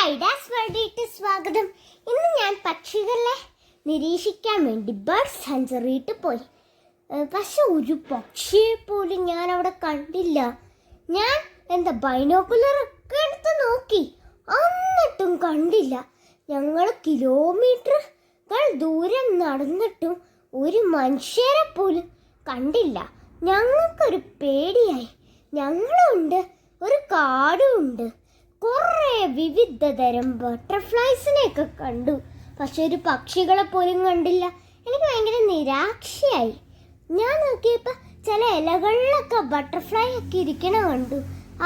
ഐഡാസ് വേൾഡിലേക്ക് സ്വാഗതം. ഇന്ന് ഞാൻ പക്ഷികളെ നിരീക്ഷിക്കാൻ വേണ്ടി ബേർഡ് സെഞ്ചുറിയിട്ട് പോയി. പക്ഷെ ഒരു പക്ഷിയെ പോലും ഞാൻ അവിടെ കണ്ടില്ല. ഞാൻ ബൈനോക്കുലറൊക്കെ എടുത്ത് നോക്കി, എന്നിട്ടും കണ്ടില്ല. ഞങ്ങൾ കിലോമീറ്ററുകൾ ദൂരം നടന്നിട്ടും ഒരു മനുഷ്യരെ പോലും കണ്ടില്ല. ഞങ്ങൾക്കൊരു പേടിയായി. ഞങ്ങളുണ്ട്, ഒരു കാടും ഉണ്ട്. കുറേ വിവിധ തരം ബട്ടർഫ്ലൈസിനെയൊക്കെ കണ്ടു, പക്ഷെ ഒരു പക്ഷികളെ പോലും കണ്ടില്ല. എനിക്ക് ഭയങ്കര നിരാശയായി. ഞാൻ നോക്കിയപ്പോൾ ചില ഇലകളിലൊക്കെ ബട്ടർഫ്ലൈ ഒക്കെ ഇരിക്കണ കണ്ടു.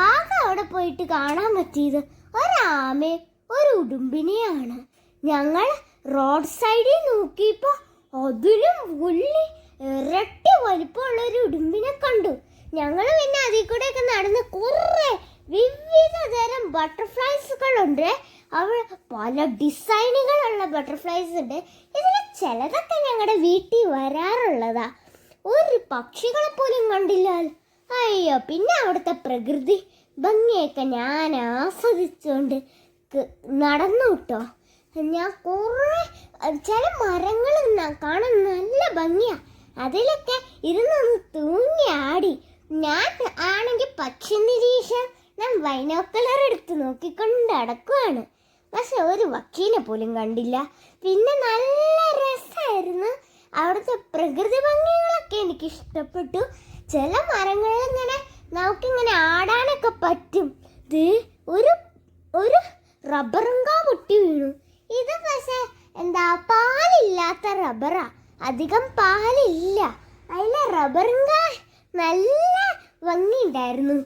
ആകെ അവിടെ പോയിട്ട് കാണാൻ പറ്റിയത് ഒരാമയും ഒരു ഉടുമ്പിനെയാണ്. ഞങ്ങൾ റോഡ് സൈഡിൽ നോക്കിയപ്പോൾ അതിലും ഇരട്ടി വലിപ്പമുള്ളൊരു ഉടുമ്പിനെ കണ്ടു. ഞങ്ങൾ പിന്നെ അതിൽ കൂടെയൊക്കെ നടന്ന് കുറേ വിവിധ തരം ബട്ടർഫ്ലൈസുകളുണ്ട്. അവിടെ പല ഡിസൈനുകളുള്ള ബട്ടർഫ്ലൈസ് ഉണ്ട്. ഇതിൽ ചിലതൊക്കെ ഞങ്ങളുടെ വീട്ടിൽ വരാറുള്ളതാ. ഒരു പക്ഷികളെ പോലും കണ്ടില്ല. അയ്യോ, പിന്നെ അവിടുത്തെ പ്രകൃതി ഭംഗിയൊക്കെ ഞാൻ ആസ്വദിച്ചുകൊണ്ട് നടന്നു കേട്ടോ. ഞാൻ കുറേ ചില മരങ്ങൾ കാണാൻ നല്ല ഭംഗിയാണ്. അതിലൊക്കെ ഇരുന്നൊന്ന് തൂങ്ങി ആടി. ഞാൻ ആണെങ്കിൽ പക്ഷി നിരീക്ഷണം ഞാൻ ബൈനോക്കുലർ എടുത്ത് നോക്കിക്കൊണ്ട് നടക്കുവാണ്. പക്ഷെ ഒരു പക്ഷീനെ പോലും കണ്ടില്ല. പിന്നെ നല്ല രസമായിരുന്നു. അവിടുത്തെ പ്രകൃതി ഭംഗികളൊക്കെ എനിക്ക് ഇഷ്ടപ്പെട്ടു. ചില മരങ്ങളിൽ നമുക്കിങ്ങനെ ആടാനൊക്കെ പറ്റും. ഇത് ഒരു റബ്ബറുങ്കാ പൊട്ടി വീണു. ഇത് പക്ഷേ പാലില്ലാത്ത റബ്ബറാ, അധികം പാലില്ല. അതിലെ റബ്ബറുങ്കാ നല്ല ഭംഗിയുണ്ടായിരുന്നു.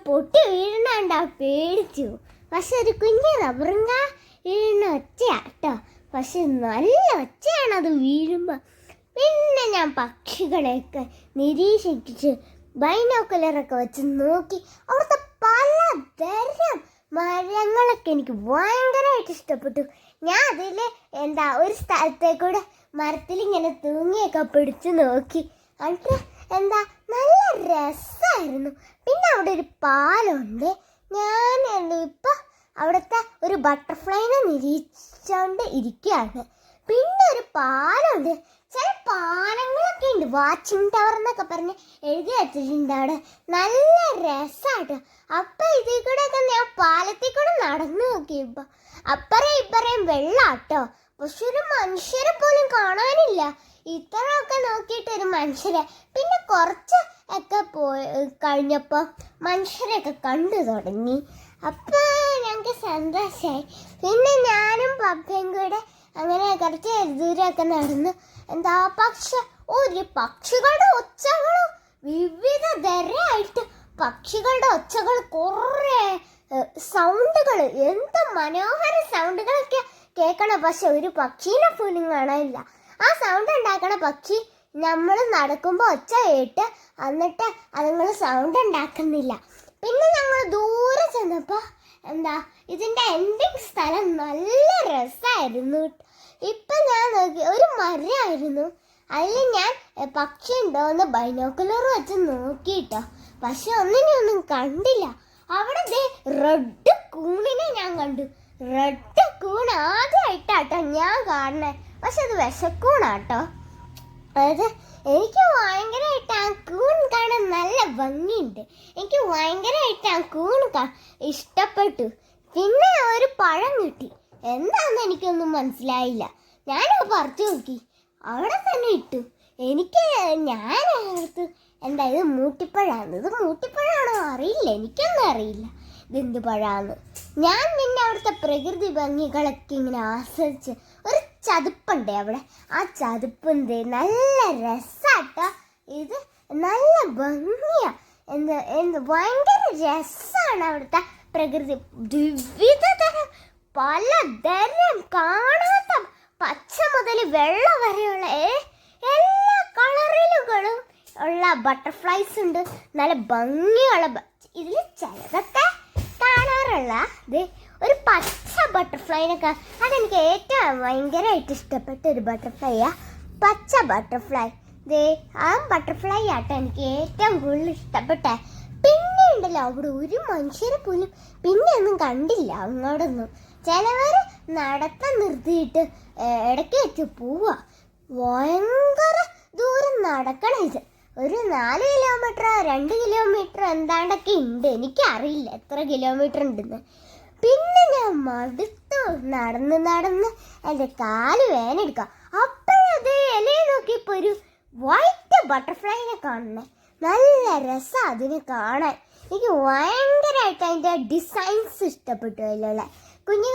പൊട്ടി വീഴണണ്ട പേടിച്ചു. പക്ഷെ ഒരു കുഞ്ഞ് റബ്ബറുങ്കാ വീഴുന്ന ഒച്ചയാട്ടോ. പക്ഷെ നല്ല ഒച്ചയാണ് അത് വീഴുമ്പോൾ. പിന്നെ ഞാൻ പക്ഷികളെയൊക്കെ നിരീക്ഷിച്ച് ബൈനോക്കുലറൊക്കെ വെച്ച് നോക്കി. അവിടുത്തെ പലതരം മരങ്ങളൊക്കെ എനിക്ക് ഭയങ്കരമായിട്ട് ഇഷ്ടപ്പെട്ടു. ഞാൻ അതിൽ ഒരു സ്ഥലത്തേക്കൂടെ മരത്തിൽ ഇങ്ങനെ തൂങ്ങിയൊക്കെ പിടിച്ചു നോക്കി. എന്നിട്ട് നല്ല രസമായിരുന്നു. പിന്നെ അവിടെ ഒരു പാലമുണ്ട്. ഞാൻ ഇപ്പം അവിടുത്തെ ഒരു ബട്ടർഫ്ലൈനെ നിരീക്ഷിച്ചുകൊണ്ട് ഇരിക്കുകയാണ്. പിന്നെ ഒരു പാലമുണ്ട്. ചില പാലങ്ങളൊക്കെ ഉണ്ട്, വാച്ചിങ് ടവർ എന്നൊക്കെ പറഞ്ഞ് എഴുതി വെച്ചിട്ടുണ്ട് അവിടെ. നല്ല രസമാട്ടോ. അപ്പം ഇതിൽ കൂടെ ഒക്കെ ഞാൻ പാലത്തിൽ കൂടെ നടന്നു നോക്കിയപ്പോൾ അപ്പറേം ഇപ്പറേം വെള്ളാട്ടോ. പക്ഷെ ഒരു മനുഷ്യരെ പോലും കാണാനില്ല. ഇത്രയൊക്കെ നോക്കിയിട്ട് ഒരു മനുഷ്യരെ, പിന്നെ കുറച്ച് ഒക്കെ കഴിഞ്ഞപ്പോൾ മനുഷ്യരെയൊക്കെ കണ്ടു തുടങ്ങി. അപ്പോൾ ഞങ്ങൾക്ക് സന്തോഷമായി. പിന്നെ ഞാനും പപ്പയും കൂടെ അങ്ങനെ കുറച്ച് ദൂരമൊക്കെ നടന്നു. പക്ഷെ ഒരു പക്ഷികളുടെ ഒച്ചകളും വിവിധ തരമായിട്ട് പക്ഷികളുടെ ഒച്ചകൾ, കുറേ സൗണ്ടുകൾ, എന്ത് മനോഹര സൗണ്ടുകളൊക്കെ കേൾക്കണം. പക്ഷെ ഒരു പക്ഷീനെ പോലും കാണാനില്ല. ആ സൗണ്ട് ഉണ്ടാക്കണ പക്ഷി നമ്മൾ നടക്കുമ്പോൾ ഒച്ച കേട്ട് എന്നിട്ട് അതുങ്ങൾ സൗണ്ട് ഉണ്ടാക്കുന്നില്ല. പിന്നെ ഞങ്ങൾ ദൂരെ ചെന്നപ്പോൾ ഇതിൻ്റെ എൻഡിങ് സ്ഥലം നല്ല രസമായിരുന്നു. ഇപ്പം ഞാൻ നോക്കി ഒരു മരമായിരുന്നു. അതിൽ ഞാൻ പക്ഷി ഉണ്ടോയെന്ന് ബൈനോക്കുലർ വെച്ച് നോക്കിയിട്ടോ. പക്ഷെ ഒന്നും കണ്ടില്ല. അവിടെ റെഡ് കൂണിനെ ഞാൻ കണ്ടു. റെഡ് കൂൺ ആദ്യമായിട്ടാട്ടോ ഞാൻ കാണുന്നത്. പക്ഷെ അത് വിശക്കൂണാട്ടോ. അതായത് എനിക്ക് ഭയങ്കരമായിട്ട് ആ കൂൺ കാണാൻ നല്ല ഭംഗിയുണ്ട്. എനിക്ക് ഭയങ്കരമായിട്ട് ആ കൂൺ ഇഷ്ടപ്പെട്ടു. പിന്നെ ഒരു പഴം കിട്ടി. എന്താണെന്ന് എനിക്കൊന്നും മനസ്സിലായില്ല. ഞാനത് പറിച്ചു നോക്കി, അവിടെ തന്നെ ഇട്ടു. ഞാൻ ഓർത്തു ഇത് മൂട്ടിപ്പഴാണ്. ഇത് മൂട്ടിപ്പഴാണോ അറിയില്ല, എനിക്കൊന്നും അറിയില്ല ഇതെന്ത് പഴാന്ന്. ഞാൻ പിന്നെ അവിടുത്തെ പ്രകൃതി ഭംഗികളൊക്കെ ഇങ്ങനെ ആസ്വദിച്ച് ഒരു ചതുപ്പുണ്ട് അവിടെ. ആ ചതുപ്പ് നല്ല രസാട്ടോ. ഇത് നല്ല ഭംഗിയാ. ഭയങ്കര രസമാണ് അവിടുത്തെ പ്രകൃതി. വിവിധ തരം പലതരം കാണാത്ത പച്ച മുതൽ വെള്ള വരെയുള്ള എല്ലാ കളറിലുകളും ഉള്ള ബട്ടർഫ്ലൈസ് ഉണ്ട്. നല്ല ഭംഗിയുള്ള ഇതിൽ ചിലതൊക്കെ കാണാറുള്ള ഒരു പച്ച ബട്ടർഫ്ലൈനൊക്കെ, അതെനിക്ക് ഏറ്റവും ഭയങ്കരമായിട്ട് ഇഷ്ടപ്പെട്ട ഒരു ബട്ടർഫ്ലൈയാ പച്ച ബട്ടർഫ്ലൈ. ആ ബട്ടർഫ്ലൈ ആട്ടോ എനിക്ക് ഏറ്റവും കൂടുതൽ ഇഷ്ടപ്പെട്ടെ. പിന്നെ ഉണ്ടല്ലോ അവിടെ ഒരു മനുഷ്യരെ പോലും പിന്നെ ഒന്നും കണ്ടില്ല അങ്ങോട്ടൊന്നും. ചിലവർ നടത്തം നിർത്തിയിട്ട് ഇടയ്ക്ക് വെച്ച് പോവുക. ഭയങ്കര ദൂരം നടക്കണം. ഇത് ഒരു 4 കിലോമീറ്റർ 2 കിലോമീറ്റർ എന്താണ്ടൊക്കെ ഉണ്ട്. എനിക്കറിയില്ല എത്ര കിലോമീറ്റർ ഉണ്ടെന്ന്. പിന്നെ ഞാൻ മടുത്തു. നടന്ന് എൻ്റെ കാല് വേനെടുക്കുക. അപ്പോഴത് ഇലയെ നോക്കിയപ്പോൾ ഒരു വൈറ്റ് ബട്ടർഫ്ലൈനെ കാണണേ. നല്ല രസമാണ് അതിനെ കാണാൻ. എനിക്ക് ഭയങ്കരമായിട്ട് അതിൻ്റെ ഡിസൈൻസ് ഇഷ്ടപ്പെട്ടു. അതിലുള്ള കുഞ്ഞു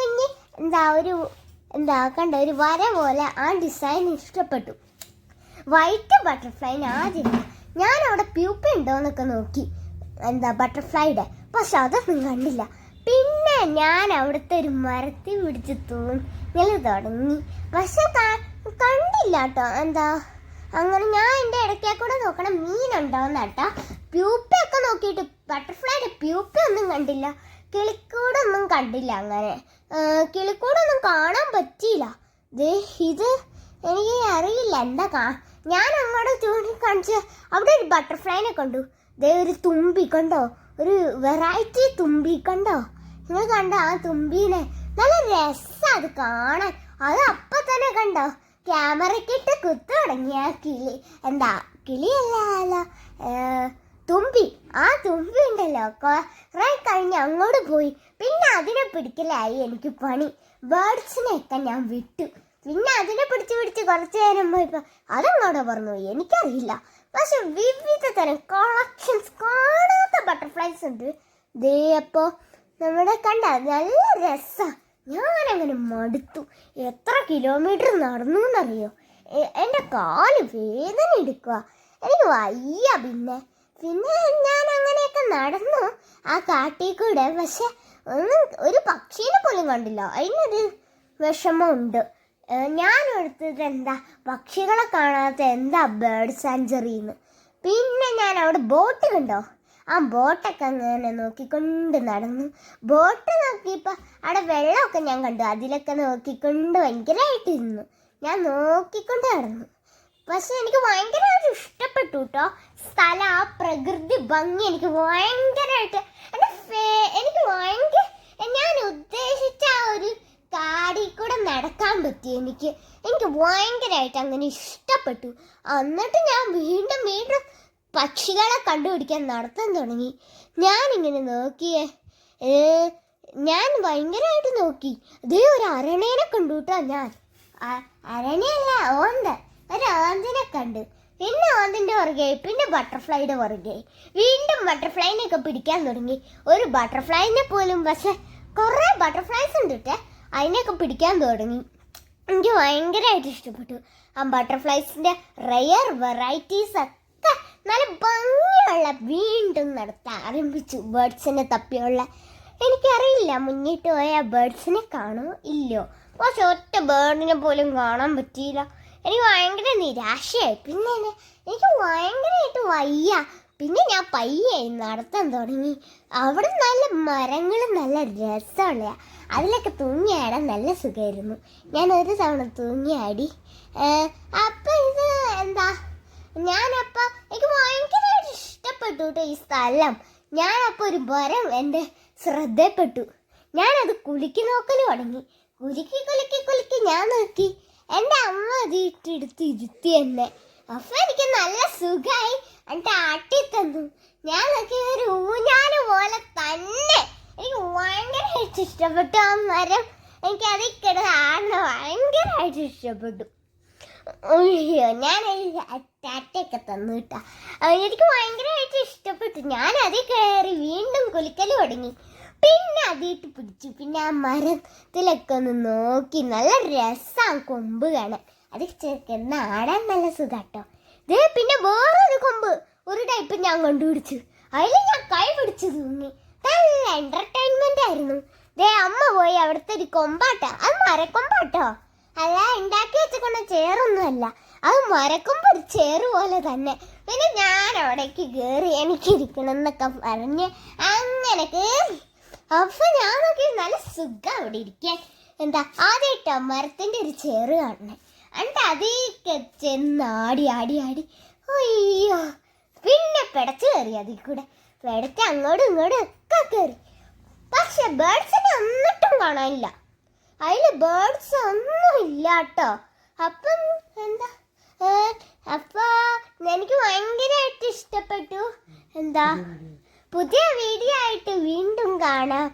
കണ്ട ഒരു വര പോലെ ആ ഡിസൈൻ ഇഷ്ടപ്പെട്ടു. വൈറ്റ് ബട്ടർഫ്ലൈന് ആദ്യം ഞാൻ അവിടെ പ്യൂപ്പ ഉണ്ടോയെന്നൊക്കെ നോക്കി ബട്ടർഫ്ലൈയുടെ, പക്ഷെ അതൊന്നും കണ്ടില്ല. പിന്നെ ഞാൻ അവിടുത്തെ ഒരു മരത്തിൽ പിടിച്ച് തൂങ്ങൽ തുടങ്ങി. പക്ഷെ കണ്ടില്ല കേട്ടോ. അങ്ങനെ ഞാൻ എൻ്റെ ഇടയ്ക്കേ കൂടെ നോക്കണം മീനുണ്ടോയെന്നാട്ടോ. പ്യൂപ്പയൊക്കെ നോക്കിയിട്ട് ബട്ടർഫ്ലൈയുടെ പ്യൂപ്പയൊന്നും കണ്ടില്ല. കിളിക്കൂടൊന്നും കണ്ടില്ല. അങ്ങനെ കിളിക്കൂടൊന്നും കാണാൻ പറ്റിയില്ല. ഇത് എനിക്ക് അറിയില്ല എന്താ ഞാൻ അങ്ങോട്ട് ചൂണ്ടിക്കാണിച്ച് അവിടെ ഒരു ബട്ടർഫ്ലൈനെ കണ്ടു. ഒരു തുമ്പി കണ്ടോ, ഒരു വെറൈറ്റി തുമ്പി കണ്ടോ? നിങ്ങൾ കണ്ടോ ആ തുമ്പീനെ? നല്ല രസം അത് കാണാൻ. അത് അപ്പം തന്നെ കണ്ടോ ക്യാമറക്കിട്ട് കുത്തു തുടങ്ങി ആ കിളിയല്ല തുമ്പി. ആ തുമ്പി ഉണ്ടല്ലോ കുറെ കഴിഞ്ഞ് അങ്ങോട്ട് പോയി. പിന്നെ അതിനെ പിടിക്കലായി എനിക്ക് പണി. ബേർഡ്സിനെയൊക്കെ ഞാൻ വിട്ടു. പിന്നെ അതിനെ പിടിച്ച് കുറച്ച് നേരം പോയപ്പോൾ അതങ്ങോട്ട് പറഞ്ഞു എനിക്കറിയില്ല. പക്ഷെ വിവിധ തരം കളക്ഷൻസ് കാണാത്ത ബട്ടർഫ്ലൈസ് ഉണ്ട്. അപ്പോൾ നമ്മുടെ കണ്ട നല്ല രസമാണ്. ഞാനങ്ങനെ മടുത്തു. എത്ര കിലോമീറ്റർ നടന്നു എന്നറിയോ? എൻ്റെ കാല് വേദന എടുക്കുക. എനിക്ക് വയ്യ. പിന്നെ ഞാൻ അങ്ങനെയൊക്കെ നടന്നു ആ കാട്ടിൽ കൂടെ. പക്ഷെ ഒരു പക്ഷീനെ പോലും കണ്ടില്ല. അതിനൊരു വിഷമമുണ്ട്. ഞാൻ എടുത്തത് പക്ഷികളെ കാണാത്ത ബേർഡ് സാഞ്ചുറിന്ന്. പിന്നെ ഞാൻ അവിടെ ബോട്ട് കണ്ടോ, ആ ബോട്ടൊക്കെ അങ്ങനെ നോക്കിക്കൊണ്ട് നടന്നു. ബോട്ട് നോക്കിയപ്പോൾ അവിടെ വെള്ളമൊക്കെ ഞാൻ കണ്ടു. അതിലൊക്കെ നോക്കിക്കൊണ്ട് ഭയങ്കരമായിട്ട് ഇരുന്നു. ഞാൻ നോക്കിക്കൊണ്ട് നടന്നു. പക്ഷെ എനിക്ക് ഭയങ്കരമായിട്ട് ഇഷ്ടപ്പെട്ടു കേട്ടോ സ്ഥലം. ആ പ്രകൃതി ഭംഗി എനിക്ക് ഭയങ്കരമായിട്ട് ഞാൻ ഉദ്ദേശിച്ച ആ ഒരു കാടിൽ കൂടെ നടക്കാൻ പറ്റി. എനിക്ക് ഭയങ്കരമായിട്ട് അങ്ങനെ ഇഷ്ടപ്പെട്ടു. എന്നിട്ട് ഞാൻ വീണ്ടും പക്ഷികളെ കണ്ടുപിടിക്കാൻ നടത്താൻ തുടങ്ങി. ഞാനിങ്ങനെ നോക്കിയേ, ഞാൻ ഭയങ്കരമായിട്ട് നോക്കി. ഒരു അരണേനെ കണ്ടു കേട്ടോ. ഞാൻ അരണയല്ല ഒരു ഓന്തിനെ കണ്ടു. പിന്നെ ഓന്തിൻ്റെ പുറകെ, പിന്നെ ബട്ടർഫ്ലൈയുടെ പുറകെ, വീണ്ടും ബട്ടർഫ്ലൈനെയൊക്കെ പിടിക്കാൻ തുടങ്ങി. ഒരു ബട്ടർഫ്ലൈനെ പോലും, പക്ഷെ കുറേ ബട്ടർഫ്ലൈസ് ഉണ്ട് അതിനെയൊക്കെ പിടിക്കാൻ തുടങ്ങി. എനിക്ക് ഭയങ്കരമായിട്ട് ഇഷ്ടപ്പെട്ടു. ആ ബട്ടർഫ്ലൈസിൻ്റെ റെയർ വെറൈറ്റീസ് ഒക്കെ നല്ല ഭംഗിയുള്ള വീണ്ടും നടത്താൻ ആരംഭിച്ചു. ബേർഡ്സിനെ തപ്പിയുള്ള എനിക്കറിയില്ല മുന്നിട്ട് പോയ ബേർഡ്സിനെ കാണുമോ ഇല്ലയോ. പക്ഷെ ഒറ്റ ബേർഡിനെ പോലും കാണാൻ പറ്റിയില്ല. എനിക്ക് ഭയങ്കര നിരാശയായി. പിന്നെ എനിക്ക് ഭയങ്കരമായിട്ട് വയ്യ. പിന്നെ ഞാൻ പയ്യെ നടത്താൻ തുടങ്ങി. അവിടെ നല്ല മരങ്ങളും നല്ല രസമുള്ള അതിലൊക്കെ തൂങ്ങിയാടാൻ നല്ല സുഖമായിരുന്നു. ഞാൻ ഒരു തവണ തൂങ്ങിയാടി. അപ്പം ഇത് ഞാനപ്പോൾ എനിക്ക് ഭയങ്കരമായിട്ട് ഇഷ്ടപ്പെട്ടു കേട്ടോ ഈ സ്ഥലം. ഞാനപ്പോൾ ഒരു മരം എൻ്റെ ശ്രദ്ധപ്പെട്ടു. ഞാനത് കുലുക്കി നോക്കൽ തുടങ്ങി. കുലുക്കി ഞാൻ നോക്കി. എൻ്റെ അമ്മ അതിട്ടെടുത്ത് ഇരുത്തി എന്നെ. അപ്പം എനിക്ക് നല്ല സുഖമായി. എന്നിട്ട് ആട്ടി തന്നു. ഞാൻ നോക്കി ഒരു ഊഞ്ഞാല് പോലെ തന്നെ. എനിക്ക് ഭയങ്കരമായിട്ട് ഇഷ്ടപ്പെട്ടു ആ മരം. എനിക്ക് അതിൽ കിടന്ന് ആടിനെ ഭയങ്കരമായിട്ട് ഇഷ്ടപ്പെട്ടു. ഞാൻ ടാറ്റയൊക്കെ തന്നു കേട്ടോ. എനിക്ക് ഭയങ്കരമായിട്ട് ഇഷ്ടപ്പെട്ടു. ഞാൻ അതിൽ കയറി വീണ്ടും കുലിക്കൽ തുടങ്ങി. പിന്നെ അതിട്ട് പിടിച്ചു. പിന്നെ ആ മരത്തിലൊക്കെ ഒന്ന് നോക്കി. നല്ല രസമാണ് കൊമ്പ് കാണാൻ. അത് കിടന്ന് ആടാൻ നല്ല സുഖാട്ടോ. പിന്നെ വേറൊരു കൊമ്പ് ഒരു ടൈപ്പ് ഞാൻ കണ്ടുപിടിച്ചു. അതിൽ ഞാൻ കൈ പിടിച്ചു തൂങ്ങി. നല്ല എന്റർടൈൻമെന്റ് ആയിരുന്നു. അമ്മ പോയി അവിടുത്തെ ഒരു കൊമ്പാട്ട. അത് മരക്കൊമ്പാട്ടോ, അല്ല ഉണ്ടാക്കി വെച്ചേക്കുന്ന ചേറൊന്നുമല്ല. അത് മരക്കൊമ്പ് ഒരു ചേറ് പോലെ തന്നെ. പിന്നെ ഞാൻ അവിടേക്ക് കയറി എനിക്കിരിക്കണം എന്നൊക്കെ പറഞ്ഞ് അങ്ങനെ കയറി. അപ്പൊ ഞാൻ നോക്കി നല്ല സുഖം അവിടെ ഇരിക്കാൻ. ആദ്യമായിട്ടോ മരത്തിന്റെ ഒരു ചേറ് കാണണേ. എന്നിട്ട് അതിലേക്ക് ചെന്ന് ആടി അയ്യോ. പിന്നെ പിടച്ച് കയറി. അതിൽ കൂടെ പിടച്ച് അങ്ങോട്ടും ഇങ്ങോട്ടും ഒക്കെ കയറി. പക്ഷെ ബേർഡ്സിനെ എന്നിട്ടും കാണാനില്ല. അതില് ബേർഡ്സ് ഒന്നും ഇല്ല കേട്ടോ. അപ്പം എന്താ അപ്പൊ എനിക്ക് ഭയങ്കരമായിട്ട് ഇഷ്ടപ്പെട്ടു. എന്താ പുതിയ വീഡിയോ ആയിട്ട് വീണ്ടും കാണാം.